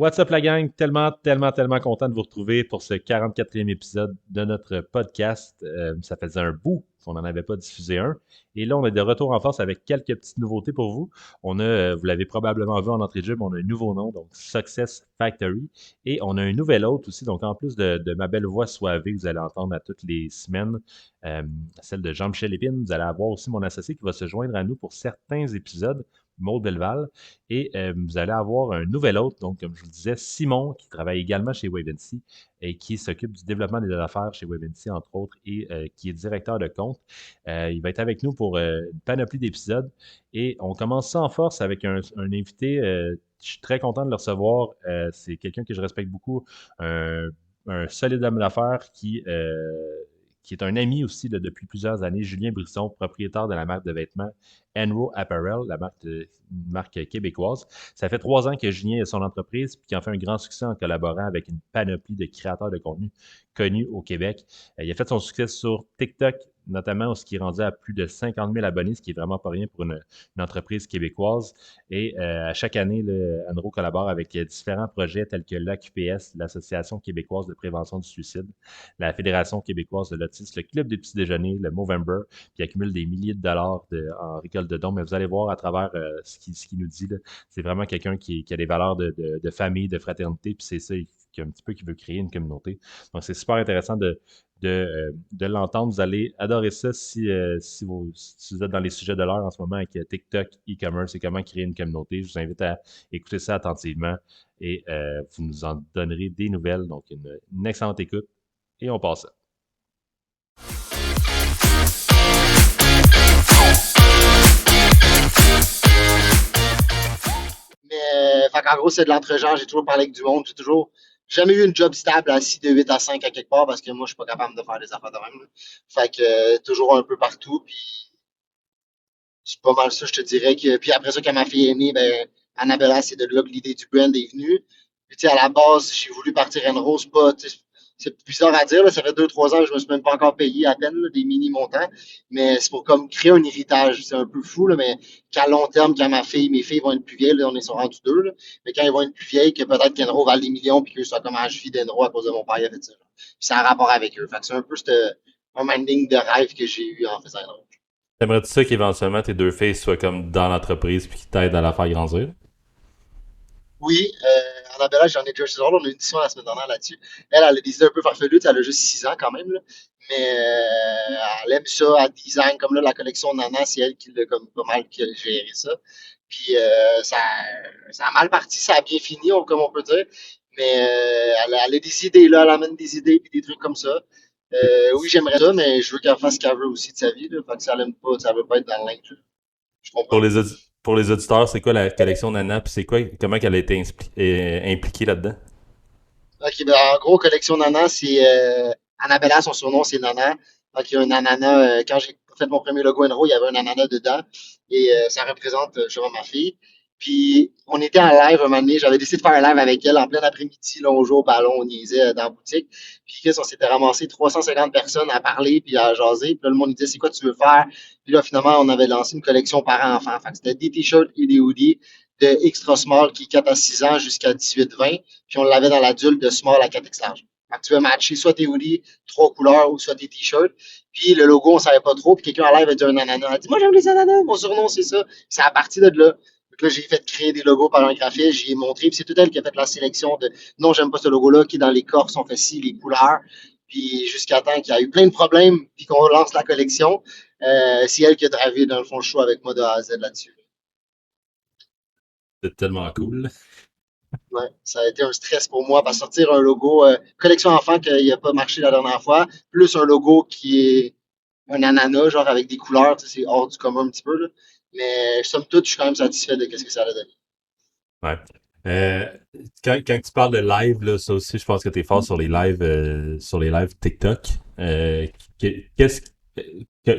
What's up la gang? Tellement content de vous retrouver pour ce 44e épisode de notre podcast. Ça faisait un bout qu'on n'en avait pas diffusé un. Et là, on est de retour en force avec quelques petites nouveautés pour vous. On a, vous l'avez probablement vu en entrée de jeu, mais on a un nouveau nom, donc Success Factory. Et on a un nouvel hôte aussi, donc en plus de ma belle voix soivée, vous allez entendre à toutes les semaines, euh, celle de Jean-Michel Lépine. Vous allez avoir aussi mon associé qui va se joindre à nous pour certains épisodes, Maud Belleval. Et vous allez avoir un nouvel hôte, donc comme je vous le disais, Simon, qui travaille également chez Wavency et qui s'occupe du développement des affaires chez Wavency, entre autres, et qui est directeur de compte. Il va être avec nous pour une panoplie d'épisodes. Et on commence ça en force avec un invité. Je suis très content de le recevoir. C'est quelqu'un que je respecte beaucoup, un, un solide homme d'affaires qui est un ami aussi depuis plusieurs années, Julien Brisson, propriétaire de la marque de vêtements Enro Apparel, une marque québécoise. Ça fait 3 ans que Julien a son entreprise et qui en fait un grand succès en collaborant avec une panoplie de créateurs de contenu connus au Québec. Il a fait son succès sur TikTok, notamment, ce qui est rendu à plus de 50 000 abonnés, ce qui est vraiment pas rien pour une entreprise québécoise. Et à chaque année, Enro collabore avec différents projets tels que l'AQPS, l'Association québécoise de prévention du suicide, la Fédération québécoise de l'autisme, le Club des petits déjeuners, le Movember, qui accumule des milliers de dollars en récolte de dons. Mais vous allez voir à travers ce qu'il nous dit, là, c'est vraiment quelqu'un qui a des valeurs de famille, de fraternité, puis c'est ça qui veut créer une communauté. Donc, c'est super intéressant de l'entendre. Vous allez adorer ça si vous êtes dans les sujets de l'heure en ce moment avec TikTok, e-commerce et comment créer une communauté. Je vous invite à écouter ça attentivement et vous nous en donnerez des nouvelles. Donc, une excellente écoute et on passe ça. Mais, en gros, c'est de l'entre-genre. J'ai toujours parlé avec du monde. J'ai toujours jamais eu une job stable assis de 8 à 5 à quelque part parce que moi, je suis pas capable de faire des affaires de même. Là. Toujours un peu partout. Puis, c'est pas mal ça, je te dirais que. Puis après ça, quand ma fille est née, ben, Annabella, c'est de là que l'idée du brand est venue. Puis, tu sais, à la base, j'ai voulu partir Enro, c'est bizarre à dire, là, ça fait 2-3 ans que je me suis même pas encore payé à peine là, des mini-montants, mais c'est pour comme créer un héritage. C'est un peu fou, là, mais qu'à long terme, quand mes filles vont être plus vieilles, là, on est sont rendus deux, là, mais quand ils vont être plus vieilles, que peut-être qu'Enro valent des millions, puis que soit comme je vis d'Enro à cause de mon père, il a fait ça. Genre. Puis c'est en rapport avec eux. Fait que c'est un peu un minding de rêve que j'ai eu en faisant Enro. T'aimerais-tu ça qu'éventuellement tes deux filles soient comme dans l'entreprise puis qu'ils t'aident à la faire grandir? Oui, Annabella, j'en ai déjà chez on a eu une discussion la semaine dernière là-dessus. Elle a des idées un peu farfelues, elle a juste 6 ans quand même, là. Mais elle aime ça, elle design, comme là, la collection Nana, c'est elle qui l'a comme pas mal qui a géré ça. Puis ça a mal parti, ça a bien fini, comme on peut dire. Mais elle a des idées là, elle amène des idées puis des trucs comme ça. Oui, j'aimerais ça, mais je veux qu'elle fasse ce qu'elle veut aussi de sa vie, là. Fait que ça l'aime pas, ça veut pas être dans le linge. Je comprends. Pour les auditeurs, c'est quoi la collection Nana puis c'est quoi comment qu'elle a été impliquée là-dedans? Ok, ben, en gros, collection Nana, c'est Annabella, son surnom, c'est Nana. Donc, il y a un ananas. Quand j'ai fait mon premier logo Enro, il y avait un ananas dedans. Et ça représente, je vois ma fille. Puis, on était en live un moment donné. J'avais décidé de faire un live avec elle en plein après-midi. Là, on jouait au ballon, on niaisait dans la boutique. Puis, on s'était ramassé 350 personnes à parler puis à jaser. Puis là, le monde disait, c'est quoi tu veux faire? Puis là, finalement, on avait lancé une collection parents-enfants. Fait que c'était des t-shirts et des hoodies de extra small qui est 4 à 6 ans jusqu'à 18-20. Puis on l'avait dans l'adulte de small à 4X large. Fait que tu veux matcher soit tes hoodies, 3 couleurs, ou soit tes t-shirts. Puis le logo, on savait pas trop. Puis quelqu'un en live a dit un ananas. Elle a dit, moi, j'aime les ananas. Mon surnom, c'est ça. C'est à partir de là. Donc là, j'ai fait créer des logos par un graphiste. J'y ai montré. Puis c'est tout elle qui a fait la sélection de non, j'aime pas ce logo-là, qui est dans l'écorce, on fait ci, les couleurs. Puis jusqu'à temps qu'il y a eu plein de problèmes, puis qu'on lance la collection. C'est elle qui a dravé, dans le fond, le show avec moi de A à Z là-dessus. C'est tellement cool. Ouais, ça a été un stress pour moi parce que sortir un logo collection enfant qui n'a pas marché la dernière fois, plus un logo qui est un ananas, genre avec des couleurs, tu sais, c'est hors du commun un petit peu. Là. Mais somme toute, je suis quand même satisfait de ce que ça a donné. Ouais. Euh, quand tu parles de live, là, ça aussi, je pense que tu es fort sur les lives TikTok. Qu'est-ce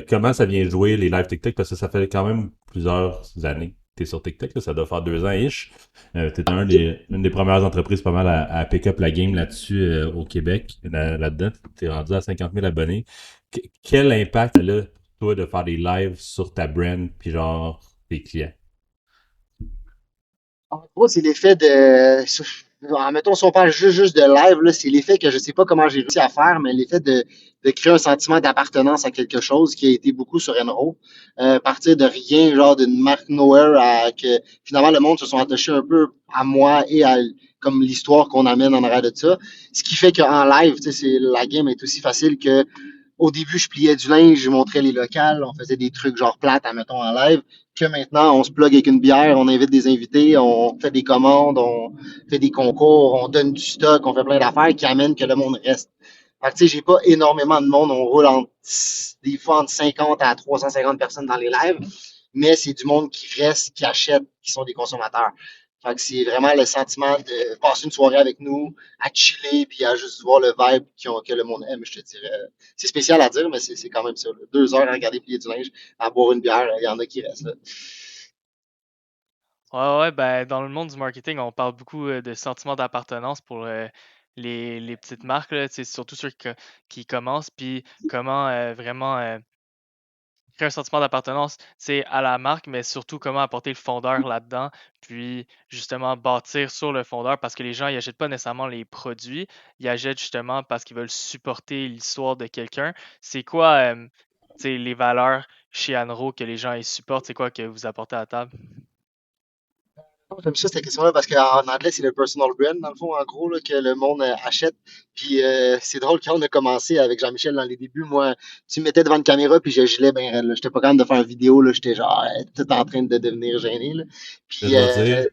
comment ça vient jouer les lives TikTok? Parce que ça fait quand même plusieurs années que tu es sur TikTok, là, ça doit faire 2 ans-ish. Tu es une des premières entreprises pas mal à pick up la game là-dessus au Québec. Là-dedans, tu es rendu à 50 000 abonnés. Quel impact a là, toi, de faire des lives sur ta brand puis genre tes clients? En gros, c'est l'effet de. Mettons, si on parle juste de live, là, c'est l'effet que je sais pas comment j'ai réussi à faire, mais l'effet de créer un sentiment d'appartenance à quelque chose qui a été beaucoup sur Enro. Partir de rien, genre d'une marque nowhere à que finalement le monde se sont attachés un peu à moi et à comme l'histoire qu'on amène en arrière de ça. Ce qui fait qu'en live, tu sais, la game est aussi facile que au début, je pliais du linge, je montrais les locales, on faisait des trucs genre plates, admettons, en live, que maintenant, on se plug avec une bière, on invite des invités, on fait des commandes, on fait des concours, on donne du stock, on fait plein d'affaires qui amènent que le monde reste. Fait que, tu sais, j'ai pas énormément de monde, on roule des fois entre 50 à 350 personnes dans les lives, mais c'est du monde qui reste, qui achète, qui sont des consommateurs. Fait que c'est vraiment le sentiment de passer une soirée avec nous, à chiller, puis à juste voir le vibe que le monde aime, je te dirais. C'est spécial à dire, mais c'est quand même ça. Là. 2 heures à regarder plier du linge, à boire une bière, il y en a qui restent là. Ouais, ouais, ben, dans le monde du marketing, on parle beaucoup de sentiment d'appartenance pour les petites marques, là, tu sais, surtout ceux qui commencent, puis comment vraiment créer un sentiment d'appartenance, c'est à la marque, mais surtout comment apporter le fondeur là-dedans, puis justement bâtir sur le fondeur parce que les gens, ils achètent pas nécessairement les produits, ils achètent justement parce qu'ils veulent supporter l'histoire de quelqu'un. C'est quoi, tu sais, les valeurs chez Anro que les gens ils supportent, c'est quoi que vous apportez à la table? J'aime ça, cette question-là, parce qu'en anglais, c'est le personal brand, dans le fond, en gros, là, que le monde achète. Puis c'est drôle, quand on a commencé avec Jean-Michel dans les débuts, moi, tu me mettais devant une caméra, puis je gelais ben raide, là. J'étais pas capable de faire une vidéo, là. J'étais genre tout en train de devenir gêné, là. Je Puis dois dire,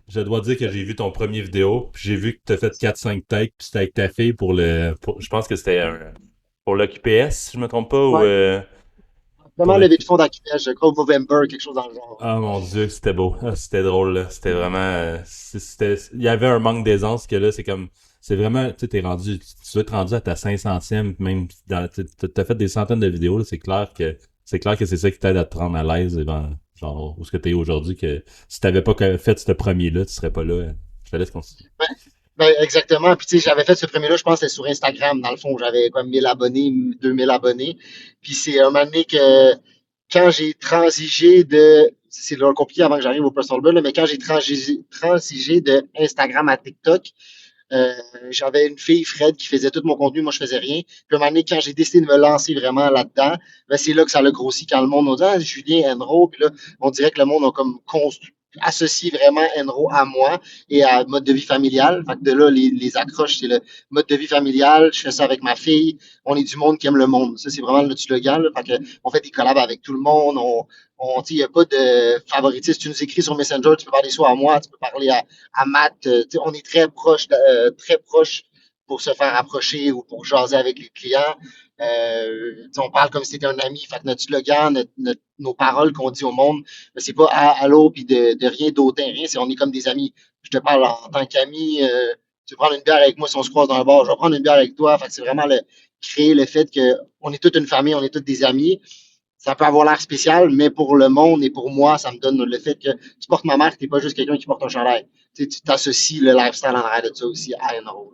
je dois dire que j'ai vu ton premier vidéo, puis j'ai vu que t'as fait 4-5 takes, puis c'était avec ta fille je pense que c'était pour l'OQPS, si je me trompe pas, ou ouais, pour vraiment levé de fond d'Aquilège, je crois, au Movember, quelque chose dans le genre. Ah mon dieu, c'était beau. Ah, c'était drôle, là. C'était vraiment. Il y avait un manque d'aisance que là, c'est comme. C'est vraiment. Tu sais, t'es rendu. Tu dois être rendu à ta 500e, même. T'as fait des centaines de vidéos, là. C'est clair que c'est ça qui t'aide à te rendre à l'aise, genre, où ce que t'es aujourd'hui, que si t'avais pas fait ce premier-là, tu serais pas là. Je te laisse continuer. Ouais. Ben, exactement. Puis, tu sais, j'avais fait ce premier-là, je pense, c'était sur Instagram, dans le fond. J'avais comme 1000 abonnés, 2000 abonnés. Puis, c'est un moment donné que, quand j'ai transigé c'est là compliqué avant que j'arrive au personal brand, là, mais quand j'ai transigé de Instagram à TikTok, euh, j'avais une fille, Fred, qui faisait tout mon contenu, moi je faisais rien. Puis à un moment donné, quand j'ai décidé de me lancer vraiment là-dedans, ben, c'est là que ça l'a grossi quand le monde m'a dit ah, Julien Enro, puis là, on dirait que le monde a comme associé vraiment Enro à moi et à mode de vie familial. Fait que de là, les accroches, c'est le mode de vie familial, je fais ça avec ma fille, on est du monde qui aime le monde. Ça, c'est vraiment le slogan. Là. Fait que on fait des collabs avec tout le monde, il n'y a pas de favoritisme. Tu nous écris sur Messenger, tu peux parler soit à moi, tu peux parler à Matt. On est très proche pour se faire approcher ou pour jaser avec les clients. On parle comme si c'était un ami. Fait que notre slogan, nos paroles qu'on dit au monde, c'est pas allô puis de rien d'autant, rien. On est comme des amis. Je te parle en tant qu'ami. Tu veux prendre une bière avec moi si on se croise dans un bar, je vais prendre une bière avec toi. Fait que c'est vraiment créer le fait qu'on est toute une famille, on est tous des amis. Ça peut avoir l'air spécial, mais pour le monde et pour moi, ça me donne le fait que tu portes ma marque, t'es pas juste quelqu'un qui porte un chandail. Tu t'associes le lifestyle en arrière de ça aussi à Enro.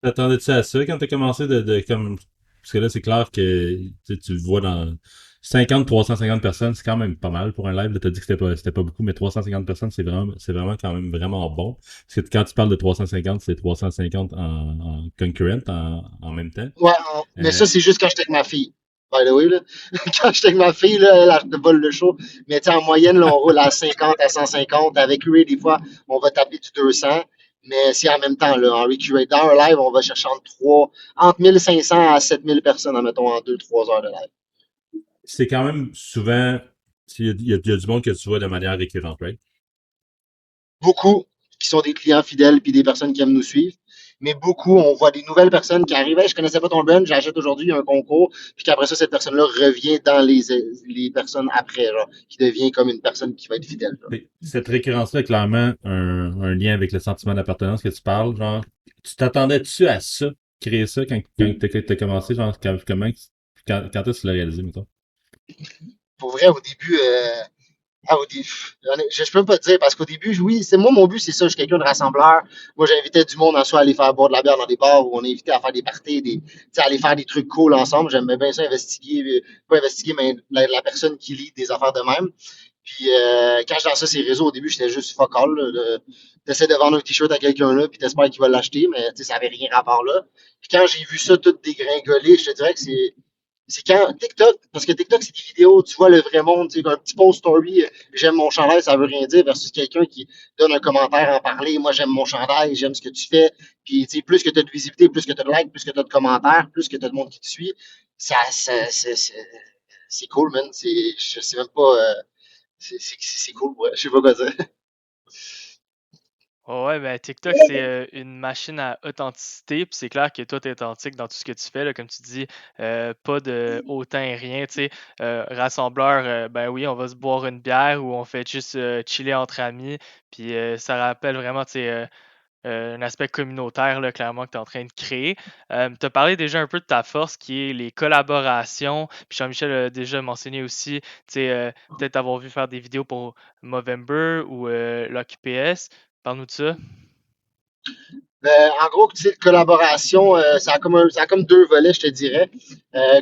T'attendais-tu à ça quand t'as commencé comme. Parce que là, c'est clair que tu le vois dans 350 personnes, c'est quand même pas mal pour un live. Là, t'as dit que c'était pas beaucoup, mais 350 personnes, c'est vraiment quand même vraiment bon. Parce que quand tu parles de 350, c'est 350 en concurrent, en même temps. Ouais, mais Euh, ça, c'est juste quand j'étais avec ma fille. By the way, là. Quand j'étais avec ma fille, là, elle te vole le show. Mais en moyenne, là, on roule à 50 à 150. Avec Ray, des fois, on va taper du 200. Mais c'est en même temps, là, en recurate. Dans un live, on va chercher entre 1500 à 7000 personnes, admettons, en 2 3 heures de live. c'est quand même souvent. Il y a du monde que tu vois de manière récurrente, right? Beaucoup qui sont des clients fidèles puis des personnes qui aiment nous suivre. Mais beaucoup, on voit des nouvelles personnes qui arrivent. Hey, je connaissais pas ton brand, j'achète aujourd'hui un concours. Puis qu'après ça, cette personne-là revient dans les personnes après, genre, qui devient comme une personne qui va être fidèle. Genre. Cette récurrence-là a clairement un lien avec le sentiment d'appartenance que tu parles. Genre, tu t'attendais-tu à ça, créer ça quand t'as commencé, genre, quand est-ce que tu l'as réalisé, mettons? Pour vrai, au début, au début, je peux même pas te dire parce qu'au début, oui, c'est moi mon but, c'est ça. Je suis quelqu'un de rassembleur. Moi, j'invitais du monde en soi à aller faire boire de la bière dans des bars où on invitait à faire des parties, à aller faire des trucs cool ensemble. J'aimais bien ça investiguer, pas investiguer, mais la personne qui lit des affaires de même. Puis quand je lance ça ces réseaux, au début, j'étais juste fuck all. T'essaies de vendre un t-shirt à quelqu'un là, puis t'espères qu'il va l'acheter, mais ça avait rien rapport là. Puis quand j'ai vu ça tout dégringoler, je te dirais que c'est quand TikTok, parce que TikTok, c'est des vidéos, tu vois le vrai monde, tu sais, un petit post story, j'aime mon chandail, ça veut rien dire, versus quelqu'un qui donne un commentaire en parler, moi j'aime mon chandail, j'aime ce que tu fais, puis tu sais, plus que tu as de visibilité, plus que tu as de likes, plus que tu as de commentaires, plus que tu as de monde qui te suit, c'est cool, man, je sais même pas, c'est cool, ouais, je sais pas quoi dire. Ouais, ben TikTok, c'est une machine à authenticité, puis c'est clair que toi, t'es authentique dans tout ce que tu fais, là, comme tu dis, pas de hautain et rien, tu sais, rassembleur, ben oui, on va se boire une bière ou on fait juste chiller entre amis, puis ça rappelle vraiment, tu sais, un aspect communautaire, là, clairement, que tu es en train de créer. Tu as parlé déjà un peu de ta force qui est les collaborations. Puis Jean-Michel a déjà mentionné aussi, tu sais, peut-être avoir vu faire des vidéos pour Movember ou l'OQPS. Parle-nous de ça. En gros, tu sais, collaboration, ça a comme deux volets, je te dirais.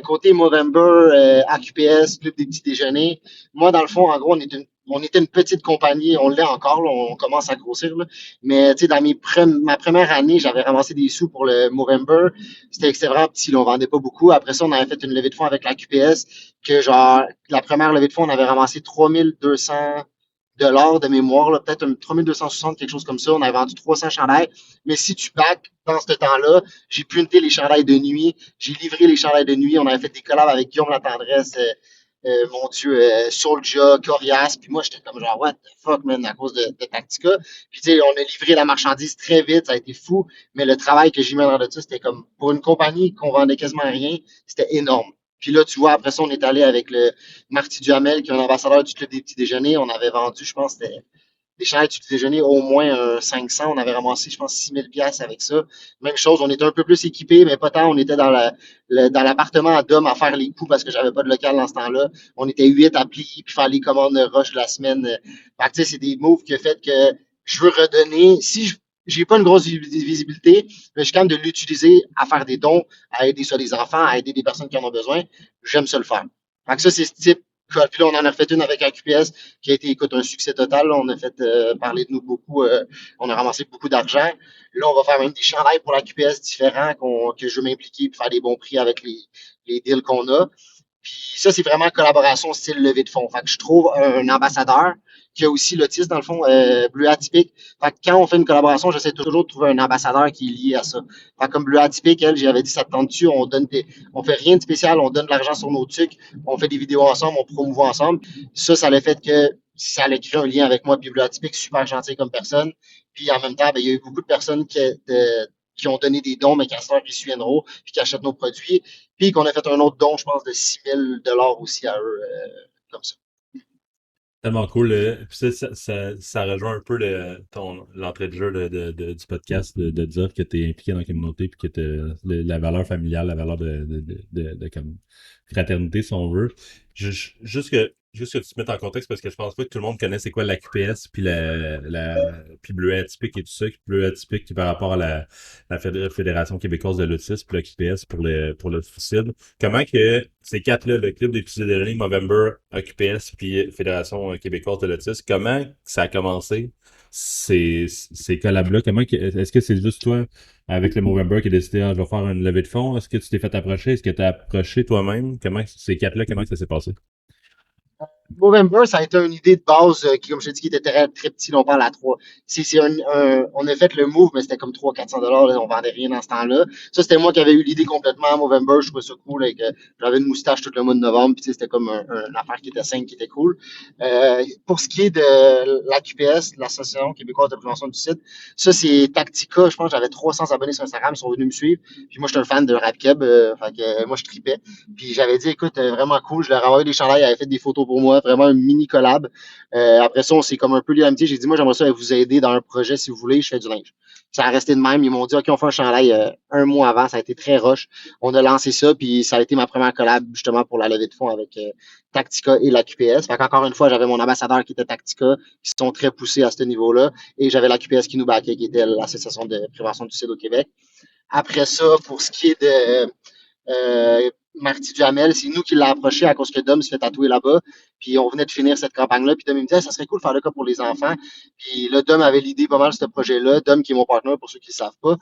Côté Movember, AQPS, Club des petits déjeuners. Moi, dans le fond, en gros, on était une petite compagnie, on l'est encore, là, on commence à grossir. Là. Mais tu sais, dans ma première année, j'avais ramassé des sous pour le Movember. C'était vraiment petit, là, on vendait pas beaucoup. Après ça, on avait fait une levée de fonds avec l'AQPS, que genre, la première levée de fonds, on avait ramassé 3200 $ de mémoire, là, peut-être 3260, quelque chose comme ça. On avait vendu 300 chandails. Mais si tu back dans ce temps-là, j'ai punté les chandails de nuit, j'ai livré les chandails de nuit. On avait fait des collabs avec Guillaume Latendresse, mon Dieu, Soulja, Corias. Puis moi, j'étais comme genre, what the fuck, man, à cause de Tactica. Puis tu sais, on a livré la marchandise très vite, ça a été fou. Mais le travail que j'ai mis dans de ça, c'était comme, pour une compagnie qu'on vendait quasiment rien, c'était énorme. Puis là, tu vois, après ça, on est allé avec le Marty Duhamel, qui est un ambassadeur du Club des petits déjeuners. On avait vendu, je pense, c'était des chandails du petit déjeuner, au moins 500. On avait ramassé, je pense, 6000$ avec ça. Même chose, on était un peu plus équipés, mais pas tant. On était dans l'appartement à Dom à faire les coups parce que j'avais pas de local dans ce temps-là. On était 8 à plier puis faire les commandes rush de la semaine. Fait que, tu sais, c'est des moves qui ont fait que je veux redonner. Si j'ai pas une grosse visibilité, mais je suis capable de l'utiliser à faire des dons, à aider soit des enfants, à aider des personnes qui en ont besoin. J'aime ça le faire. Fait que ça, c'est ce type. Puis là, on en a refait une avec AQPS qui a été, écoute, un succès total. Là. On a fait parler de nous beaucoup. On a ramassé beaucoup d'argent. Là, on va faire même des chandails pour l'AQPS différents que je veux m'impliquer pour faire des bons prix avec les deals qu'on a. Puis ça, c'est vraiment collaboration style levée de fonds. Fait que je trouve un ambassadeur qui a aussi l'autisme, dans le fond, Bleu Atypique. Fait que quand on fait une collaboration, j'essaie toujours de trouver un ambassadeur qui est lié à ça. Fait que comme Bleu Atypique, elle, j'avais dit, ça te tente-tu? On fait rien de spécial, on donne de l'argent sur nos trucs, on fait des vidéos ensemble, on promouvoit ensemble. Ça l'a fait que ça allait créer un lien avec moi, puis Bleu Atypique, super gentil comme personne. Puis en même temps, ben, il y a eu beaucoup de personnes qui ont donné des dons, mais qui à ce temps, ils suivent puis qui achètent nos produits. Puis qu'on a fait un autre don, je pense, de 6000$ aussi à eux, comme ça. Tellement cool. Puis ça rejoint un peu l'entrée de jeu du podcast de dire que tu es impliqué dans la communauté puis que tu la valeur familiale, la valeur de comme fraternité, si on veut. Juste que tu te mettes en contexte parce que je pense pas que tout le monde connaît c'est quoi la QPS puis puis Bleu Atypique et tout ça. Bleu Atypique par rapport à la Fédération québécoise de l'autisme puis la QPS pour le suicide. Comment que ces quatre-là, le Club des petits déjeuners, Movember, AQPS, puis Fédération québécoise de l'autisme, comment ça a commencé, ces collabs-là? Est-ce que c'est juste toi, avec le Movember, qui a décidé, je vais faire une levée de fonds? Est-ce que tu t'es fait approcher? Est-ce que tu as approché toi-même? Ces quatre-là, comment ça s'est passé? Movember, ça a été une idée de base qui, comme je te dis, qui était très, très petit. Là, on parle à 3. On a fait le move, mais c'était comme 300-400$. Là, on vendait rien dans ce temps-là. Ça, c'était moi qui avais eu l'idée complètement à Movember. Je trouvais ça cool. J'avais une moustache tout le mois de novembre. Puis, c'était comme une affaire qui était simple, qui était cool. Pour ce qui est de l'AQPS, l'Association québécoise de prévention du suicide, ça, c'est Tactica. Je pense que j'avais 300 abonnés sur Instagram. Ils sont venus me suivre. Puis moi, je suis un fan de Rapkeb. Fait que moi, je tripais. Puis j'avais dit, écoute, vraiment cool. Je leur ai envoyé des chandails. Ils avaient fait des photos pour moi. Vraiment un mini collab. Après ça, on s'est comme un peu lié d'amitié. J'ai dit, moi, j'aimerais ça vous aider dans un projet si vous voulez. Je fais du linge. Ça a resté de même. Ils m'ont dit, OK, on fait un chandail un mois avant. Ça a été très rush. On a lancé ça. Puis ça a été ma première collab justement pour la levée de fonds avec Tactica et la QPS. Fait qu'encore une fois, j'avais mon ambassadeur qui était Tactica, qui sont très poussés à ce niveau-là. Et j'avais la QPS qui nous backait, qui était l'Association de prévention du suicide au Québec. Après ça, pour ce qui est de Marty Duhamel, c'est nous qui l'a approché à cause que Dom se fait tatouer là-bas. Puis on venait de finir cette campagne-là. Puis Dom il me disait, ça serait cool de faire le cas pour les enfants. Puis là, Dom avait l'idée pas mal de ce projet-là. Dom, qui est mon partenaire pour ceux qui ne savent pas.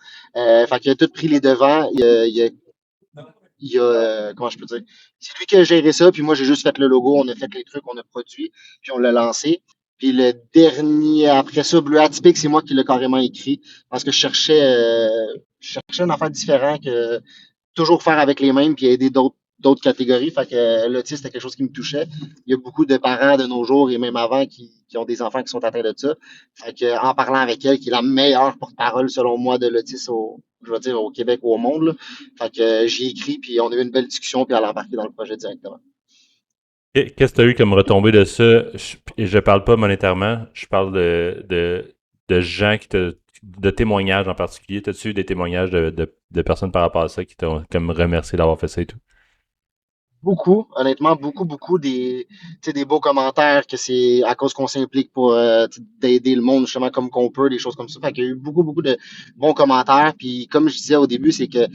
Fait qu'il a tout pris les devants. Comment je peux dire? C'est lui qui a géré ça, puis moi j'ai juste fait le logo, on a fait les trucs, on a produit, puis on l'a lancé. Puis le dernier, après ça, Bleu Atypique, c'est moi qui l'ai carrément écrit, parce que je cherchais une affaire différente que toujours faire avec les mêmes, puis aider d'autres catégories. Fait que l'autisme, c'était quelque chose qui me touchait. Il y a beaucoup de parents de nos jours, et même avant, qui ont des enfants qui sont atteints de ça. Fait que, en parlant avec elle, qui est la meilleure porte-parole, selon moi, de l'autisme je veux dire, au Québec ou au monde, là. Fait que j'y ai écrit, puis on a eu une belle discussion, puis elle a embarqué dans le projet directement. Qu'est-ce que tu as eu comme retombée de ça? Et je parle pas monétairement, je parle de gens de témoignages en particulier. T'as-tu eu des témoignages de personnes par rapport à ça qui t'ont comme remercié d'avoir fait ça et tout? Beaucoup, honnêtement, beaucoup des beaux commentaires que c'est à cause qu'on s'implique pour d'aider le monde justement comme qu'on peut, des choses comme ça. Fait qu'il y a eu beaucoup de bons commentaires. Puis comme je disais au début, c'est que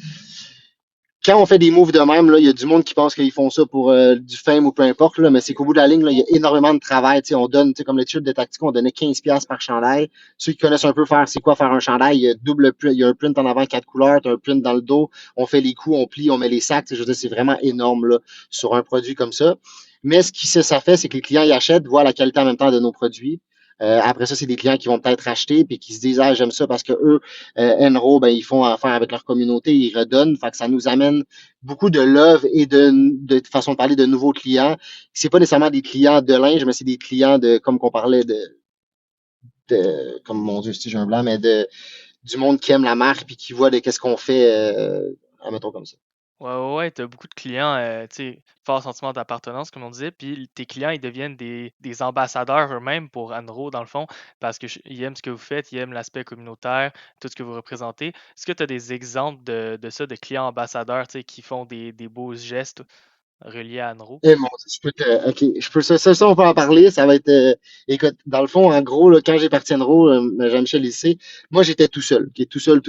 quand on fait des moves de même, là, il y a du monde qui pense qu'ils font ça pour du fame ou peu importe, là, mais c'est qu'au bout de la ligne, là, il y a énormément de travail. On donne, comme l'étude de Tactico, on donnait 15$ par chandail. Ceux qui connaissent un peu c'est quoi faire un chandail, il y a double print, il y a un print en avant, 4 couleurs, t'as un print dans le dos, on fait les coups, on plie, on met les sacs. Je veux dire, c'est vraiment énorme là, sur un produit comme ça. Mais ce qui ça fait, c'est que les clients y achètent, voient la qualité en même temps de nos produits. Après ça, c'est des clients qui vont peut-être acheter puis qui se disent ah j'aime ça parce que eux Enro, ben ils font affaire avec leur communauté, ils redonnent, fait que ça nous amène beaucoup de love et de façon de parler de nouveaux clients. C'est pas nécessairement des clients de linge, mais c'est des clients de comme qu'on parlait comme mon Dieu, si j'ai un blanc, mais du monde qui aime la marque puis qui voit de qu'est-ce qu'on fait, admettons comme ça. Ouais, tu as beaucoup de clients, tu sais, fort sentiment d'appartenance, comme on disait, puis tes clients, ils deviennent des ambassadeurs eux-mêmes pour Anro, dans le fond, parce qu'ils aiment ce que vous faites, ils aiment l'aspect communautaire, tout ce que vous représentez. Est-ce que tu as des exemples de ça, de clients ambassadeurs, tu sais, qui font des beaux gestes reliés à Anro? Eh mon Dieu, ok, ça, on peut en parler, ça va être, écoute, dans le fond, en gros, là, quand j'ai parti Enro, Jean-Michel Lycée, moi, j'étais tout seul, tout seul.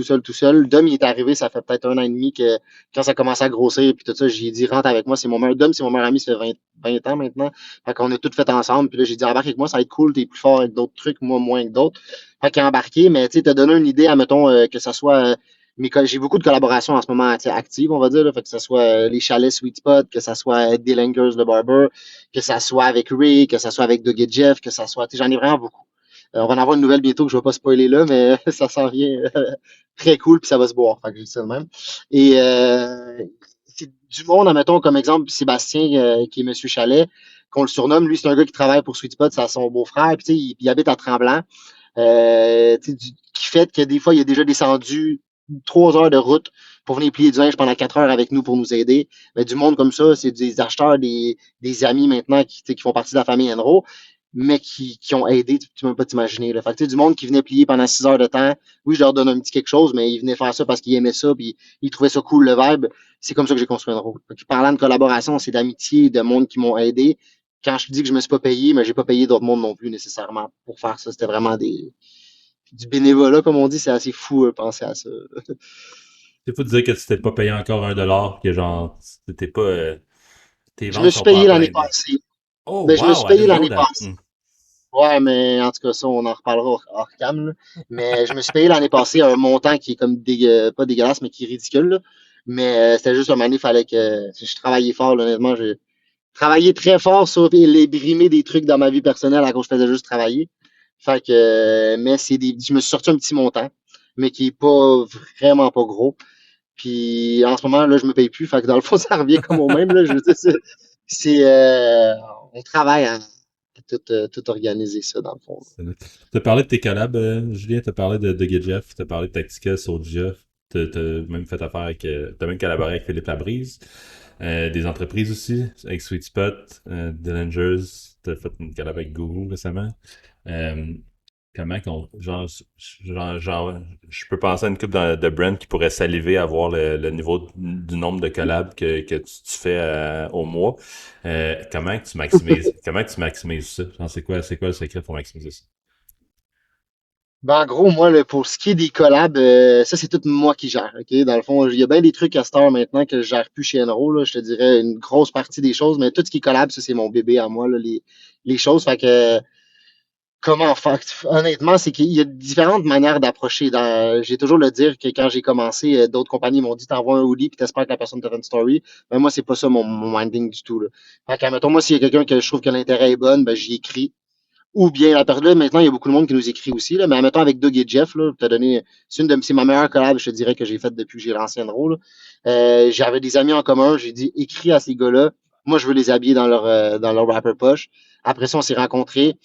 Dom, il est arrivé, ça fait peut-être 1 an et demi que, quand ça commençait à grossir, puis tout ça, j'ai dit, rentre avec moi, Dom, c'est mon meilleur ami, ça fait 20 ans maintenant. Fait qu'on a tout fait ensemble, puis là, j'ai dit, embarque avec moi, ça va être cool, t'es plus fort avec d'autres trucs, moi, moins que d'autres. Fait qu'il a embarqué, mais, tu sais, t'as donné une idée, admettons, que ça soit, j'ai beaucoup de collaborations en ce moment actives, on va dire. Là, fait que ce soit les chalets Sweet Spot, que ce soit Eddie Langers, le barber, que ça soit avec Ray, que ça soit avec Doug et Jeff, que ça soit. J'en ai vraiment beaucoup. On va en avoir une nouvelle bientôt que je ne vais pas spoiler là, mais ça s'en vient très cool, puis ça va se boire. Fait que je dis ça de même. Et c'est du monde, admettons, comme exemple, Sébastien, qui est Monsieur Chalet, qu'on le surnomme. Lui, c'est un gars qui travaille pour Sweet Spot, c'est son beau-frère, puis il habite à Tremblant. Qui fait que des fois, il a déjà descendu 3 heures de route pour venir plier du linge pendant 4 heures avec nous pour nous aider. Mais du monde comme ça, c'est des acheteurs, des amis maintenant qui font partie de la famille Enro, mais qui ont aidé, tu peux même pas t'imaginer. Là. Fait que, du monde qui venait plier pendant 6 heures de temps, oui, je leur donne un petit quelque chose, mais ils venaient faire ça parce qu'ils aimaient ça, puis ils trouvaient ça cool le vibe. C'est comme ça que j'ai construit Enro. Parlant de collaboration, c'est d'amitié, de monde qui m'ont aidé. Quand je dis que je me suis pas payé, mais j'ai pas payé d'autres monde non plus nécessairement pour faire ça. C'était vraiment du bénévolat, comme on dit, c'est assez fou penser à ça. C'est fou de dire que tu t'es pas payé encore 1$, que genre, t'es pas, tes Je me ventes suis sont pas payé en l'année plein dedans. passée. Oh, Ben, je me suis wow, I payé didn't know l'année that. passée. Ouais, mais en tout cas, ça, on en reparlera hors cam. Là. Mais je me suis payé l'année passée un montant qui est comme pas dégueulasse, mais qui est ridicule. Là. Mais c'était juste une année, il fallait que je travaillais fort, là, honnêtement. J'ai travaillé très fort sur les brimer des trucs dans ma vie personnelle à cause que je faisais juste travailler. Fait que, mais je me suis sorti un petit montant, mais qui est pas vraiment pas gros. Puis en ce moment, là, je me paye plus. Fait que dans le fond, ça revient comme au même. Là. Je veux dire, on travaille à tout organiser ça, dans le fond. T'as parlé de tes collabs, Julien, t'as parlé de Get Jeff, t'as parlé de Tactica, Soulja, t'as même fait affaire avec, t'as même collaboré avec Philippe Labrise, des entreprises aussi, avec Sweet Spot, Dillingers, t'as fait une collab avec Guru récemment. Euh, Comment qu'on, je peux penser à une couple de brands qui pourraient saliver à voir le niveau du nombre de collabs que tu fais au mois. Comment que tu maximises ça? Genre, c'est quoi le secret pour maximiser ça? Ben, en gros, moi, pour ce qui est des collabs, ça, c'est tout moi qui gère. OK? Dans le fond, il y a bien des trucs à cette heure maintenant que je gère plus chez Enro, là. Je te dirais une grosse partie des choses, mais tout ce qui est collab, ça, c'est mon bébé à moi, là, les choses. Fait que, comment faire? Honnêtement, c'est qu'il y a différentes manières d'approcher. J'ai toujours le dire que quand j'ai commencé, d'autres compagnies m'ont dit t'envoies un hoodie puis t'espères que la personne te fait une story. Mais moi, c'est pas ça mon minding du tout, là. Fait que, mettons, moi, s'il y a quelqu'un que je trouve que l'intérêt est bon, ben, j'y écris. Ou bien, la période là, maintenant, il y a beaucoup de monde qui nous écrit aussi, là, mais admettons avec Doug et Jeff, là, t'as donné, c'est ma meilleure collab, je te dirais, que j'ai faite depuis que j'ai lancé Enro, là. J'avais des amis en commun, j'ai dit, écris à ces gars-là. Moi, je veux les habiller dans leur rapper poche. Après ça, on s'est rencontrés,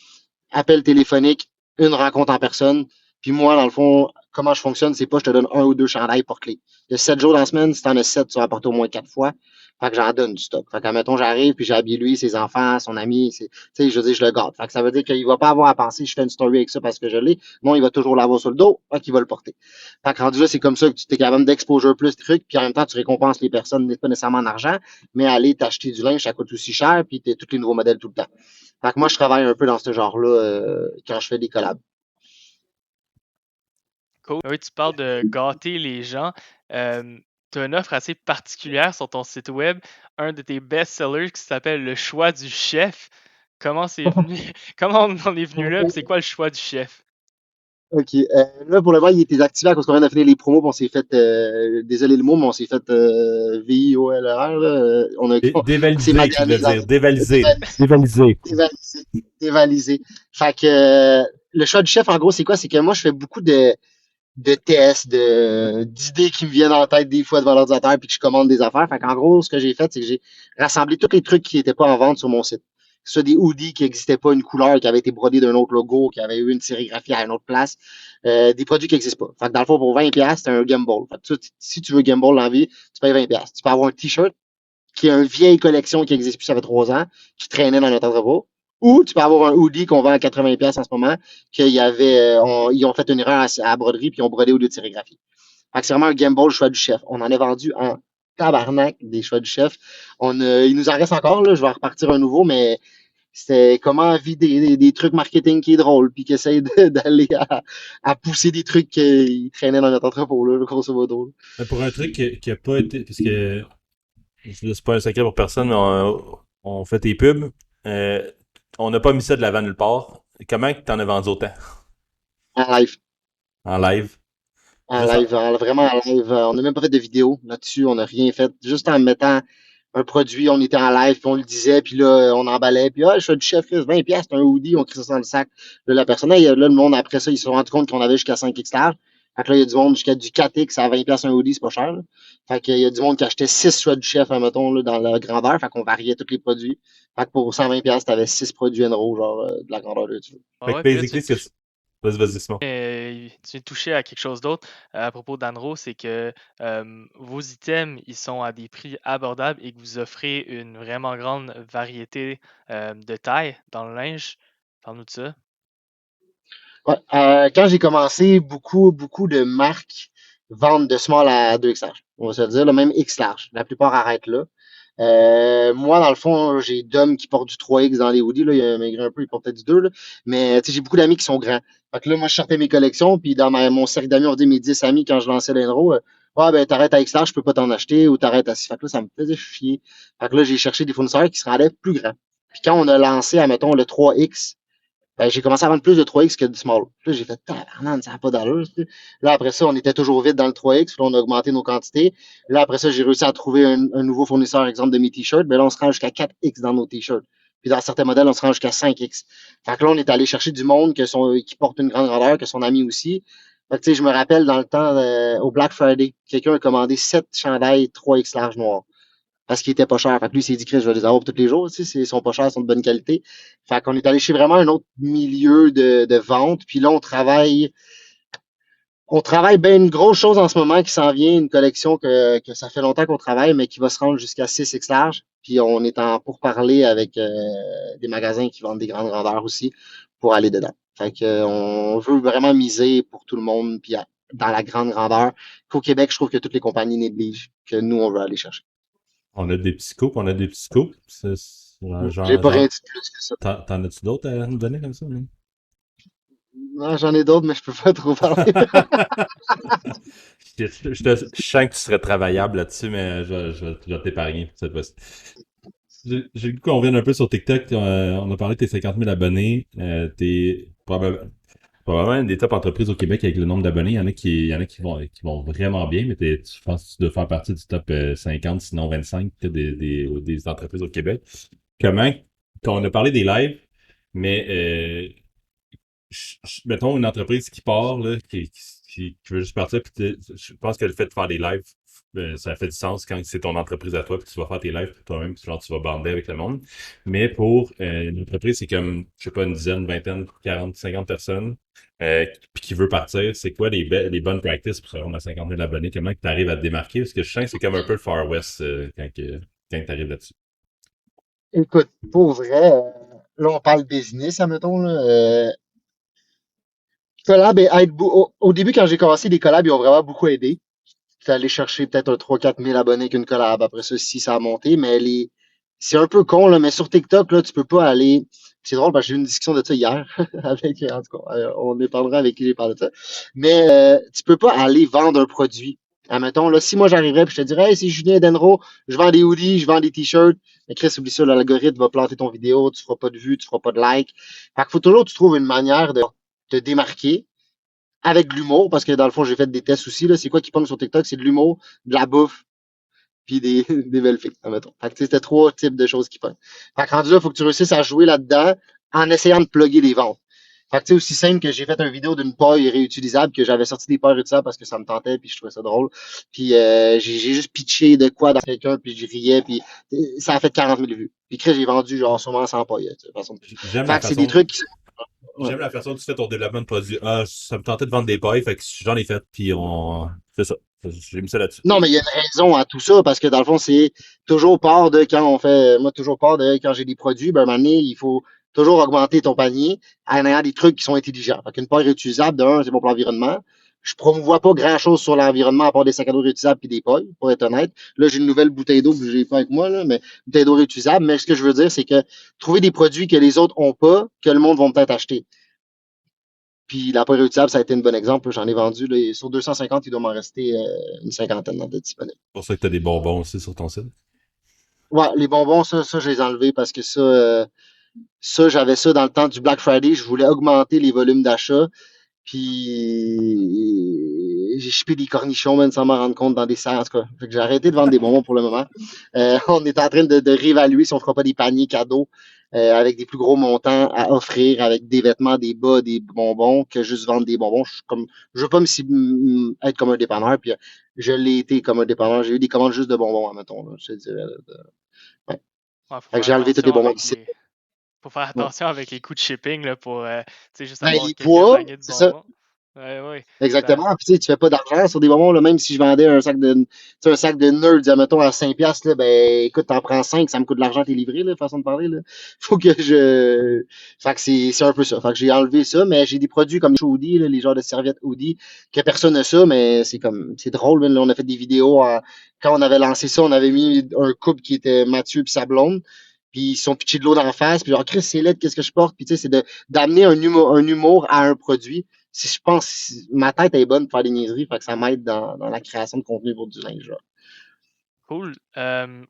appel téléphonique, une rencontre en personne. Puis moi, dans le fond, comment je fonctionne, c'est pas je te donne un ou deux chandails pour clé. Il y a 7 jours dans la semaine, si t'en as 7, tu vas apporter au moins 4 fois. Fait que j'en donne du stock. Fait que, mettons, j'arrive, puis j'habille lui, ses enfants, son ami, tu sais, je veux dire, je le gâte. Fait que ça veut dire qu'il va pas avoir à penser, je fais une story avec ça parce que je l'ai. Non, il va toujours l'avoir sur le dos, fait qu'il va le porter. Fait que rendu là, c'est comme ça que tu t'es capable d'exposer plus de trucs, puis en même temps, tu récompenses les personnes, pas nécessairement en argent, mais aller t'acheter du linge, ça coûte aussi cher, puis t'as tous les nouveaux modèles tout le temps. Fait que moi, je travaille un peu dans ce genre-là quand je fais des collabs. Cool. Oui, tu parles de gâter les gens. Tu as une offre assez particulière sur ton site web, un de tes best-sellers qui s'appelle Le choix du chef. Comment c'est venu? Comment on en est venu là? Puis c'est quoi le choix du chef? OK. Là, pour le moment, il était activé parce qu'on vient de finir les promos, puis on s'est fait, désolé le mot, mais on s'est fait VIOLR, là. On s'est Dévalisé, tu magané veux dans dire. Dévalisé. dévalisé, Dévalisé. dévalisé, dévalisé. Fait que le choix du chef, en gros, c'est quoi? C'est que moi, je fais beaucoup de tests, d'idées qui me viennent en tête des fois devant l'ordinateur, puis que je commande des affaires. Fait qu'en gros, ce que j'ai fait, c'est que j'ai rassemblé tous les trucs qui n'étaient pas en vente sur mon site. Que ce soit des hoodies qui n'existaient pas, une couleur qui avait été brodée d'un autre logo, qui avait eu une sérigraphie à une autre place, des produits qui n'existent pas. Fait que dans le fond, pour 20$, c'est un gimbal. Fait que si tu veux gimbal dans la vie, tu payes 20$. Tu peux avoir un t-shirt qui est une vieille collection qui existe plus, ça fait 3 ans, qui traînait dans notre entrepôt. Ou tu peux avoir un hoodie qu'on vend à 80$ en ce moment, ils ont fait une erreur à broderie puis ils ont brodé au lieu de sérigraphie. Fait que c'est vraiment un gimbal choix du chef. On en a vendu en tabarnak des choix du chef. Il nous en reste encore, là. Je vais en repartir un nouveau, mais c'est comment vider des trucs marketing qui est drôle, puis qui essaye d'aller à pousser des trucs qui traînaient dans notre entrepôt, là, grosso modo. Mais pour un truc qui a pas été. Parce que c'est pas un secret pour personne, mais on fait tes pubs. Euh, on n'a pas mis ça de l'avant nulle part. Comment t'en as vendu autant En live. en live? En Juste en- live, vraiment en live. On n'a même pas fait de vidéo là-dessus, on n'a rien fait. Juste en mettant un produit, on était en live, puis on le disait, puis là, on emballait, puis je fais du chef, 20$, c'est un hoodie, on crée ça dans le sac. Là, la personne, là, le monde, après ça, ils se sont rendus compte qu'on avait jusqu'à 5X large. Fait que là, il y a du monde jusqu'à du 4X à 20$ un hoodie, c'est pas cher, là. Fait qu'il y a du monde qui achetait 6 choix du chef, mettons, là, dans la grandeur. Fait qu'on variait tous les produits. Fait que pour 120$, t'avais 6 produits Enro, genre, de la grandeur de tu veux. Ah Fait que ouais, puis là, basically, ce que tu. Vas-y, Simon. tu viens de toucher à quelque chose d'autre à propos d'Anro, c'est que vos items, ils sont à des prix abordables et que vous offrez une vraiment grande variété de tailles dans le linge. Parle-nous de ça. Ouais, quand j'ai commencé, beaucoup de marques vendent de small à 2X large. On va se le dire, le même X large. La plupart arrêtent là. Moi, dans le fond, j'ai Dom qui porte du 3X dans les hoodies. Là, il a maigri un peu, il portait du 2. Là. Mais j'ai beaucoup d'amis qui sont grands. Fait que là, moi, je sortais mes collections, puis dans mon cercle d'amis, on dit mes 10 amis quand je lançais l'Enro, ben t'arrêtes à X large, je peux pas t'en acheter, ou t'arrêtes à 6. Fait que là, ça me faisait chier. Fait que là, j'ai cherché des fournisseurs qui se rendaient plus grands. Puis quand on a lancé, admettons, le 3X, ben, j'ai commencé à vendre plus de 3X que de small. Puis là, j'ai fait, tabarnak, ça n'a pas d'allure. Tu sais. Là, après ça, on était toujours vite dans le 3X. Puis là, on a augmenté nos quantités. Là, après ça, j'ai réussi à trouver un nouveau fournisseur, exemple, de mes t-shirts. Ben là, on se rend jusqu'à 4X dans nos t-shirts. Puis dans certains modèles, on se rend jusqu'à 5X. Fait que là, on est allé chercher du monde qui porte une grande grandeur, que son ami aussi. Fait que, tu sais, je me rappelle dans le temps, au Black Friday, quelqu'un a commandé 7 chandails 3X large noir parce qu'il était pas cher. Fait que lui, il s'est dit, Chris, je vais les avoir pour tous les jours, tu sais, ils sont pas chers, ils sont de bonne qualité. Fait qu'on est allé chez vraiment un autre milieu de vente. Puis là, on travaille bien une grosse chose en ce moment qui s'en vient, une collection que ça fait longtemps qu'on travaille, mais qui va se rendre jusqu'à 6X large. Puis on est en pourparler avec des magasins qui vendent des grandes grandeurs aussi pour aller dedans. Fait que on veut vraiment miser pour tout le monde, puis dans la grande grandeur. Qu'au Québec, je trouve que toutes les compagnies négligent, que nous, on veut aller chercher. On a des petits scoops, on a des petits scoops. J'ai pas rien Genre, dit de plus que ça. t'en as-tu d'autres à nous donner comme ça? Là? Non, j'en ai d'autres, mais je peux pas trop parler. Je sens que tu serais travaillable là-dessus, mais je vais t'épargner cette fois-ci. J'ai le goût qu'on revienne un peu sur TikTok. On a parlé de tes 50 000 abonnés. T'es probablement une des top entreprises au Québec avec le nombre d'abonnés. Il y en a qui vont vraiment bien, mais je pense que tu dois faire partie du top 50, sinon 25 des entreprises au Québec. Comment, quand on a parlé des lives, mais mettons une entreprise qui part, là, qui veut juste partir, puis je pense que le fait de faire des lives, ça fait du sens quand c'est ton entreprise à toi, puis tu vas faire tes lives pour toi-même, puis genre tu vas bander avec le monde. Mais pour une entreprise, c'est comme, je sais pas, une dizaine, vingtaine, 40, 50 personnes, puis qui veut partir, c'est quoi les bonnes practices pour se rendre à 50 000 abonnés? Comment tu arrives à te démarquer? Parce que je sens que c'est comme un peu le Far West quand tu arrives là-dessus. Écoute, pour vrai, là, on parle business, admettons, là. Collab aide au début, quand j'ai commencé, les collabs, ils ont vraiment beaucoup aidé. J'étais allé chercher peut-être un 3 4 000 abonnés qu'une collab. Après ça, si ça a monté, mais c'est un peu con, là, mais sur TikTok, là, tu peux pas aller. C'est drôle parce que j'ai eu une discussion de ça hier avec, en tout cas, on parlera avec qui j'ai parlé de ça. Mais tu peux pas aller vendre un produit. Admettons, là, si moi j'arriverais et je te dirais, hey, c'est Julien Denro, je vends des hoodies, je vends des t-shirts. Mais Chris, oublie ça, l'algorithme va planter ton vidéo, tu feras pas de vues, tu feras pas de likes. Fait qu'il faut toujours que tu trouves une manière de te démarquer avec de l'humour, parce que dans le fond, j'ai fait des tests aussi, là. C'est quoi qui pogne sur TikTok? C'est de l'humour, de la bouffe, puis des belles filles, admettons. Fait que c'était 3 types de choses qui pognent. Fait que rendu là, il faut que tu réussisses à jouer là-dedans en essayant de plugger les ventes. Fait que tu sais, aussi simple que j'ai fait une vidéo d'une paille réutilisable, que j'avais sorti des pailles réutilisables parce que ça me tentait, puis je trouvais ça drôle. Puis j'ai juste pitché de quoi dans quelqu'un, puis je riais, puis ça a fait 40 000 vues. Puis Chris, j'ai vendu genre sûrement 100 pailles, de façon. J'aime la Fait que c'est des façon trucs qui... Ouais. J'aime la façon dont tu fais ton développement de produit. Ah, ça me tentait de vendre des pailles, fait que j'en ai fait, puis on. C'est ça. J'ai mis ça là-dessus. Non, mais il y a une raison à tout ça, parce que dans le fond, c'est toujours part de quand on fait, moi, toujours part de quand j'ai des produits, ben, à un moment donné, il faut toujours augmenter ton panier en ayant des trucs qui sont intelligents. Fait qu'une paire réutilisable, d'un, c'est bon pour l'environnement. Je promouvois pas grand-chose sur l'environnement à part des sacs à dos réutilisables et des pailles, pour être honnête. Là, j'ai une nouvelle bouteille d'eau que j'ai pas avec moi, là, mais bouteille d'eau réutilisable. Mais ce que je veux dire, c'est que trouver des produits que les autres ont pas, que le monde va peut-être acheter. Puis la paille réutilisable, ça a été un bon exemple. J'en ai vendu, là, sur 250, il doit m'en rester une cinquantaine de disponibles. C'est pour ça que tu as des bonbons aussi sur ton site. Ouais, les bonbons, ça, je les ai enlevés parce que ça, j'avais ça dans le temps du Black Friday. Je voulais augmenter les volumes d'achat. Puis j'ai chipé des cornichons, même sans m'en rendre compte dans des serres. En tout cas, fait que j'ai arrêté de vendre des bonbons pour le moment. On est en train de réévaluer si on fera pas des paniers cadeaux avec des plus gros montants à offrir, avec des vêtements, des bas, des bonbons, que juste vendre des bonbons. Je veux pas être comme un dépanneur. Puis je l'ai été comme un dépanneur. J'ai eu des commandes juste de bonbons, admettons. Là, je te dirais, ouais. Ouais, faut Fait que faire j'ai enlevé tous les attention bonbons avec d'ici. les. Faut faire Ouais. attention avec les coûts de shipping là, pour tu sais, juste Ben, avoir les quelques poids, paniers de c'est ça. bonbons. Ouais, ouais. Ça. Exactement. Puis tu sais, tu fais pas d'argent sur des bonbons, là, même si je vendais tu sais, un sac de nerds, mettons, à 5 piastres, là, ben, écoute, t'en prends 5, ça me coûte de l'argent, t'es livré, là, façon de parler, là. Faut que fait que c'est un peu ça. Fait que j'ai enlevé ça, mais j'ai des produits comme les hoodies, là, les genres de serviettes hoodies, que personne n'a ça, mais c'est drôle, là. On a fait des vidéos, quand on avait lancé ça, on avait mis un couple qui était Mathieu puis sa blonde. Puis ils sont pitchés de l'eau d'en face, puis genre, Chris, c'est laid, qu'est-ce que je porte? Puis tu sais, c'est d'amener un humour à un produit. Si je pense, ma tête est bonne pour faire des niaiseries, fait que ça m'aide dans la création de contenu pour du linge. Là. Cool.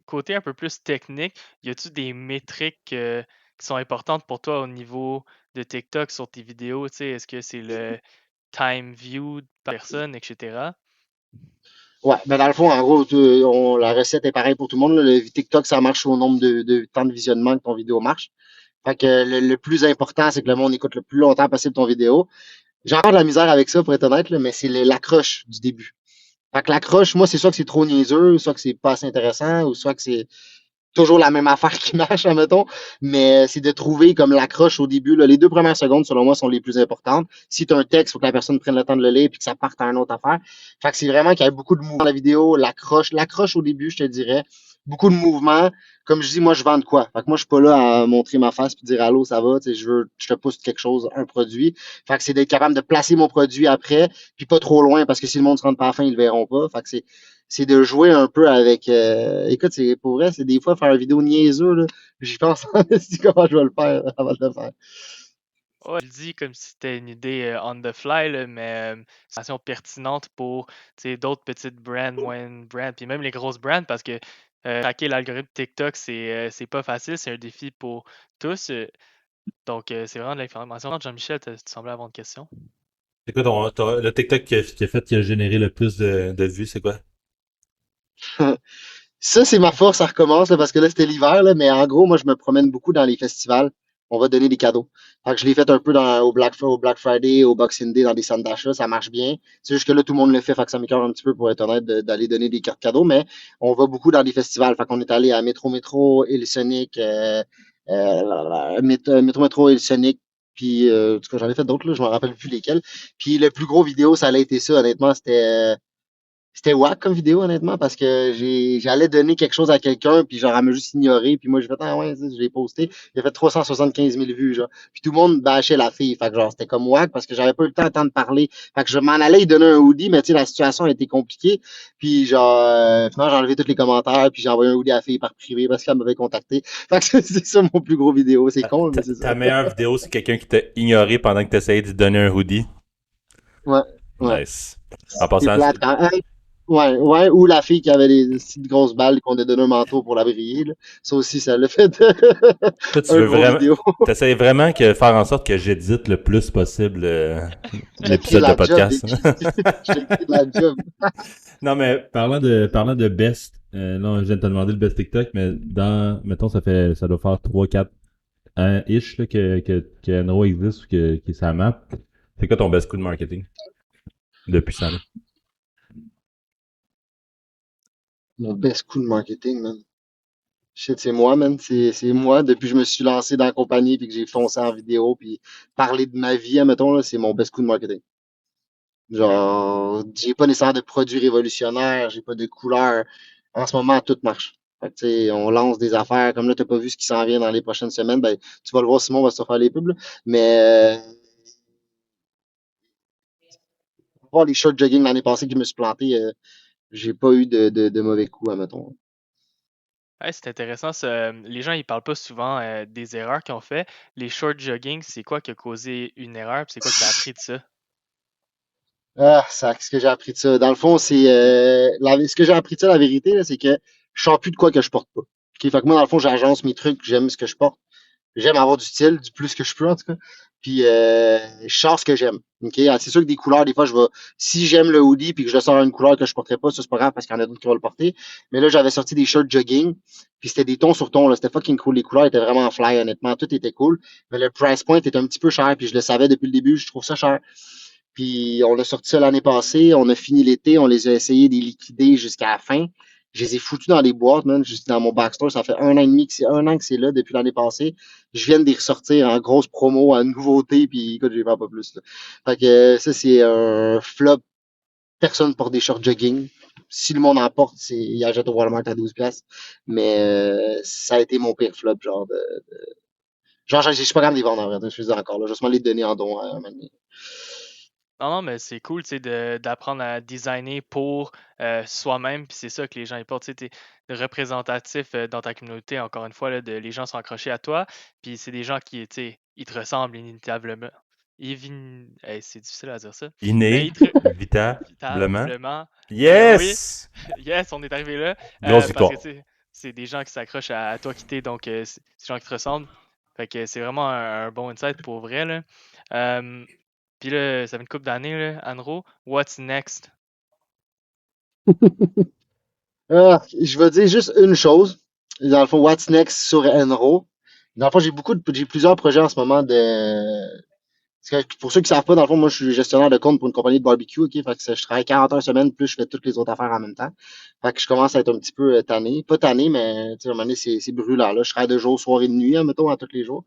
Côté un peu plus technique, y a-tu des métriques qui sont importantes pour toi au niveau de TikTok sur tes vidéos? Tu sais, est-ce que c'est le time view par personne, etc.? Ouais, ben dans le fond, en gros, la recette est pareille pour tout le monde. Là. Le TikTok, ça marche au nombre de temps de visionnement que ton vidéo marche. Fait que le plus important, c'est que le monde écoute le plus longtemps possible ton vidéo. J'ai encore de la misère avec ça, pour être honnête, là, mais c'est l'accroche du début. Fait que l'accroche, moi, c'est soit que c'est trop niaiseux, soit que c'est pas assez intéressant, ou soit que c'est toujours la même affaire qui marche, admettons, mais c'est de trouver comme l'accroche au début. Là. Les 2 premières secondes, selon moi, sont les plus importantes. Si tu as un texte, il faut que la personne prenne le temps de le lire et que ça parte à une autre affaire. Fait que c'est vraiment qu'il y a beaucoup de mouvements dans la vidéo, l'accroche au début, je te dirais. Beaucoup de mouvements. Comme je dis, moi, je vends de quoi? Fait que moi, je suis pas là à montrer ma face et dire allô, ça va, tu sais, je te pousse quelque chose, un produit. Fait que c'est d'être capable de placer mon produit après, puis pas trop loin, parce que si le monde se rend pas à la fin, ils le verront pas. Fait que c'est de jouer un peu avec. Écoute, c'est pour vrai, c'est des fois faire une vidéo niaiseux, là. J'y pense en esti comment je vais le faire avant de le faire. Ouais, je le dis comme si c'était une idée on the fly, là, mais c'est une façon pertinente pour d'autres petites brands, moyennes brands, puis même les grosses brands, parce que craquer l'algorithme TikTok, c'est pas facile, c'est un défi pour tous. Donc, c'est vraiment de l'information. Jean-Michel, tu semblais avoir une question. C'est quoi le TikTok qui a généré le plus de vues, c'est quoi? Ça, c'est ma force, ça recommence, là, parce que là, c'était l'hiver, là, mais en gros, moi, je me promène beaucoup dans les festivals. On va donner des cadeaux. Fait que je l'ai fait un peu au Black Friday, au Boxing Day, dans des centres d'achat, ça marche bien. C'est juste que là, tout le monde le fait, fait que ça m'écoeure un petit peu, pour être honnête, d'aller donner des cartes cadeaux, mais on va beaucoup dans des festivals. Fait qu'on est allé à Métro, Ilsonic, Métro, Ilsonic, puis, en tout cas, j'en ai fait d'autres, là, je me rappelle plus lesquels. Puis le plus gros vidéo, ça a été ça, honnêtement, c'était wack comme vidéo, honnêtement, parce que j'allais donner quelque chose à quelqu'un, puis genre, elle m'a juste ignoré, puis moi, j'ai fait, ah ouais, je l'ai posté. Il a fait 375 000 vues, genre. Puis tout le monde bâchait la fille. Fait que genre, c'était comme wack, parce que j'avais pas eu le temps de parler. Fait que je m'en allais lui donner un hoodie, mais tu sais, la situation a été compliquée. Puis genre, finalement, j'ai enlevé tous les commentaires, puis j'ai envoyé un hoodie à la fille par privé, parce qu'elle m'avait contacté. Fait que c'est ça mon plus gros vidéo. C'est con, mais c'est ça. Ta meilleure vidéo, c'est quelqu'un qui t'a ignoré pendant que tu essayais de lui donner un hoodie. Ouais, ouais. Nice. En C'est passant, plate quand même. Ouais, ouais, ou la fille qui avait des petites grosses balles qu'on a donné un manteau pour la briller, là. Ça aussi, ça l'a fait toi, tu un veux gros vraiment. vidéo. T'essayes vraiment que faire en sorte que j'édite le plus possible J'ai pris de l'épisode de la job, podcast. baby. J'ai pris de la job. Non, mais parlant de best, là, je viens de te demander le best TikTok, mais mettons, ça doit faire 3-4 ans-ish là, que Enro existe ou que ça map. C'est quoi ton best coup de marketing depuis ça? Mon best coup de marketing, man. Shit, c'est moi, man. C'est moi. Depuis que je me suis lancé dans la compagnie puis que j'ai foncé en vidéo puis parler de ma vie, admettons, là, c'est mon best coup de marketing. Genre, j'ai pas nécessairement de produits révolutionnaires, j'ai pas de couleurs. En ce moment, tout marche. Fait que, tu sais, on lance des affaires. Comme là, t'as pas vu ce qui s'en vient dans les prochaines semaines, ben, tu vas le voir, Simon va se faire les pubs, là. Mais, voir les short jogging l'année passée que je me suis planté, j'ai pas eu de mauvais coups, admettons. Ouais, c'est intéressant. Les gens, ils parlent pas souvent des erreurs qu'ils ont fait. Les short jogging, c'est quoi qui a causé une erreur? Puis c'est quoi que tu as appris de ça? Ah, ça, ce que j'ai appris de ça. Dans le fond, ce que j'ai appris de ça, la vérité, là, c'est que je sors plus de quoi que je porte pas. OK? Fait que moi, dans le fond, j'agence mes trucs, j'aime ce que je porte. J'aime avoir du style, du plus que je peux, en tout cas. Puis, je sors ce que j'aime. OK? Ah, c'est sûr que des couleurs, des fois, si j'aime le hoodie puis que je le sors à une couleur que je porterais pas, ça, c'est pas grave parce qu'il y en a d'autres qui vont le porter. Mais là, j'avais sorti des shirts jogging. Puis c'était des tons sur tons, là. C'était fucking cool. Les couleurs étaient vraiment fly, honnêtement. Tout était cool. Mais le price point était un petit peu cher. Puis je le savais depuis le début. Je trouve ça cher. Puis on a sorti ça l'année passée, on a fini l'été, on les a essayé de les liquider jusqu'à la fin. Je les ai foutus dans les boîtes, man, juste dans mon backstore. Ça fait 1 an et demi un an que c'est là depuis l'année passée. Je viens de les ressortir en grosse promo, en nouveauté, puis écoute, je les vends pas plus, là. Fait que ça, c'est un flop. Personne porte des shorts jogging. Si le monde en porte, il achète au Walmart à 12$. Mais ça a été mon pire flop, genre, je suis pas capable de les vendre en vrai. Je suis encore là. Je vais seulement les donner en don à un moment donné. Non, non, mais c'est cool, tu sais, d'apprendre à designer pour soi-même, puis c'est ça que les gens ils portent, tu sais, t'es représentatif dans ta communauté, encore une fois, là, les gens sont accrochés à toi, puis c'est des gens qui, tu sais, ils te ressemblent inévitablement. Hey, c'est difficile à dire ça, mais Inné, ils te vitablement. inévitablement, oui, Yes! yes, on est arrivé là, Grosse parce victoire. que, tu sais, c'est des gens qui s'accrochent à toi qui t'es, donc c'est des gens qui te ressemblent, fait que c'est vraiment un bon insight pour vrai, là. Euh, puis là, ça fait une couple d'années, là, Anro. What's next? Ah, je vais dire juste une chose. Dans le fond, What's Next sur Enro. Dans le fond, j'ai plusieurs projets en ce moment pour ceux qui savent pas, dans le fond, moi, je suis gestionnaire de compte pour une compagnie de barbecue, ok? Fait que je travaille 40 heures semaine, plus je fais toutes les autres affaires en même temps. Fait que je commence à être un petit peu tanné. Pas tanné, mais, tu sais, à un moment donné, c'est brûlant, là. Je travaille de jour, soir et de nuit, mettons, à tous les jours.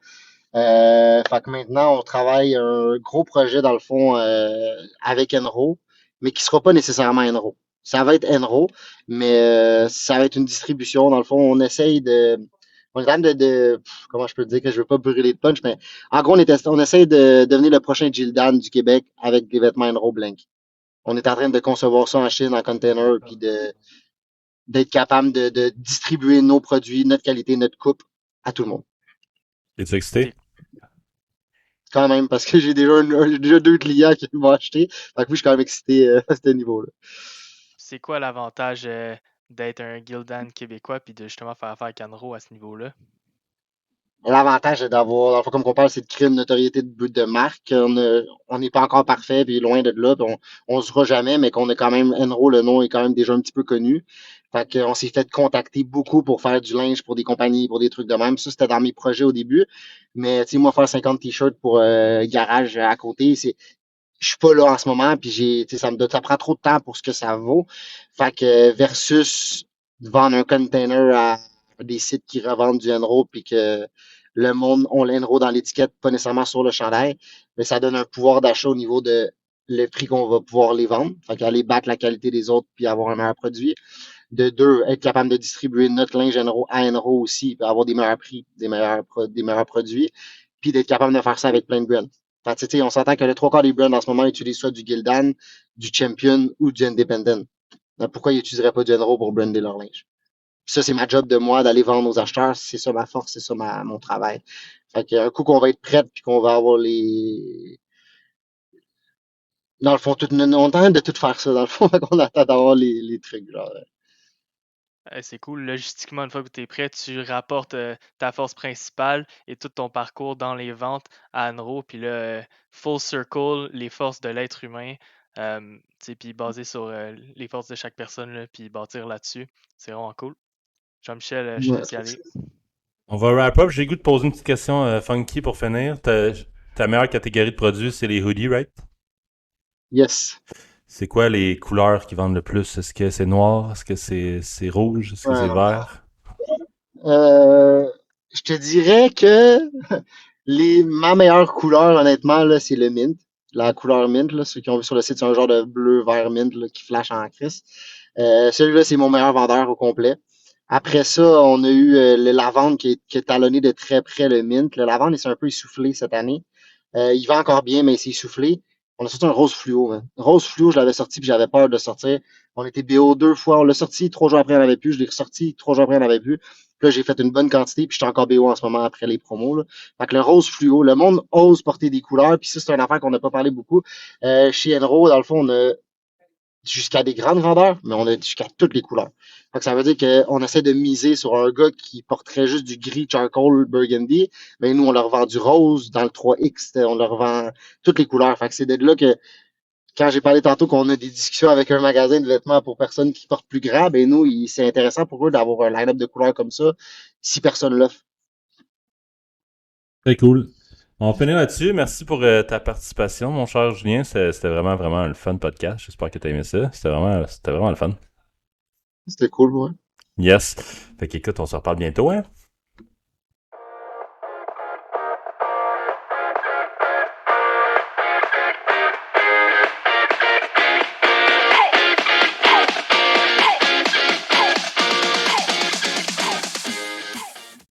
Fait que maintenant, on travaille un gros projet, dans le fond, avec Enro, mais qui sera pas nécessairement Enro. Ça va être Enro, mais ça va être une distribution. Dans le fond, on est en train comment je peux dire que je veux pas brûler de punch, mais en gros, on essaie de devenir le prochain Gildan du Québec avec des vêtements Enro Blank. On est en train de concevoir ça en Chine en container, puis d'être capable de distribuer nos produits, notre qualité, notre coupe à tout le monde. Es-tu C'est excité? quand même, parce que j'ai déjà 2 clients qui m'ont acheté. Fait que oui, je suis quand même excité à ce niveau-là. C'est quoi l'avantage d'être un Gildan québécois puis de justement faire affaire avec Anro à ce niveau-là? L'avantage est d'avoir, dans le fond, comme on parle, c'est de créer une notoriété de marque. On n'est pas encore parfait, puis loin de là, puis on se fera jamais, mais qu'on est quand même, Enro, le nom est quand même déjà un petit peu connu. Fait qu'on s'est fait contacter beaucoup pour faire du linge pour des compagnies, pour des trucs de même. Ça, c'était dans mes projets au début. Mais, tu sais, moi, faire 50 t-shirts pour garage à côté, je suis pas là en ce moment, puis tu sais, ça prend trop de temps pour ce que ça vaut. Fait que versus vendre un container à des sites qui revendent du Enro, puis que le monde ont l'Enro dans l'étiquette, pas nécessairement sur le chandail, mais ça donne un pouvoir d'achat au niveau de le prix qu'on va pouvoir les vendre. Fait qu'aller battre la qualité des autres, puis avoir un meilleur produit. De deux, être capable de distribuer notre linge Enro à Enro aussi, puis avoir des meilleurs prix, des meilleurs produits, puis d'être capable de faire ça avec plein de brands. Fait que, tu sais, on s'entend que les 3 quarts des brands en ce moment utilisent soit du Gildan, du Champion ou du Independent. Donc, pourquoi ils n'utiliseraient pas du Enro pour brander leur linge? Puis ça, c'est ma job de moi d'aller vendre aux acheteurs. C'est ça ma force, c'est ça mon travail. Fait qu'un coup qu'on va être prêt puis qu'on va avoir les. Dans le fond, on est en train de tout faire ça, dans le fond, fait qu'on attend d'avoir les trucs. Genre. C'est cool. Logistiquement, une fois que tu es prêt, tu rapportes ta force principale et tout ton parcours dans les ventes à Anro. Puis là, full circle, les forces de l'être humain. Tu sais, puis basé sur les forces de chaque personne, là, puis bâtir là-dessus. C'est vraiment cool. Jean-Michel, je te Ouais, laisse y aller. On va wrap up. J'ai le goût de poser une petite question funky pour finir. Ta meilleure catégorie de produits, c'est les hoodies, right? yes. C'est quoi les couleurs qui vendent le plus? Est-ce que c'est noir? Est-ce que c'est rouge? Est-ce que c'est Ouais. vert? Je te dirais que ma meilleure couleur, honnêtement, là, c'est le mint. La couleur mint, là, ceux qui ont vu sur le site, c'est un genre de bleu vert mint là, qui flash en crise. Celui-là, c'est mon meilleur vendeur au complet. Après ça, on a eu le lavande qui est talonné de très près le mint. Le lavande, il s'est un peu essoufflé cette année. Il va encore bien, mais il s'est essoufflé. On a sorti un rose fluo. Hein. Rose fluo, je l'avais sorti puis j'avais peur de le sortir. On était BO 2 fois. On l'a sorti 3 jours après, on n'avait plus. Je l'ai ressorti 3 jours après, on n'avait plus. Puis là, j'ai fait une bonne quantité puis je suis encore BO en ce moment après les promos. Là. Fait que le rose fluo, le monde ose porter des couleurs. Puis ça, c'est une affaire qu'on n'a pas parlé beaucoup. Chez Enro, dans le fond, on a jusqu'à des grandes grandeurs, mais on a jusqu'à toutes les couleurs. Fait que ça veut dire qu'on essaie de miser sur un gars qui porterait juste du gris charcoal burgundy, mais nous, on leur vend du rose dans le 3X, on leur vend toutes les couleurs. Fait que c'est de là que, quand j'ai parlé tantôt qu'on a des discussions avec un magasin de vêtements pour personnes qui portent plus grand, ben nous, c'est intéressant pour eux d'avoir un line-up de couleurs comme ça, si personne l'offre. Très cool. On va finir là-dessus. Merci pour ta participation, mon cher Julien. C'était vraiment, vraiment un fun podcast. J'espère que tu as aimé ça. C'était vraiment le fun. C'était cool, ouais. Yes. Fait qu'écoute, on se reparle bientôt, hein?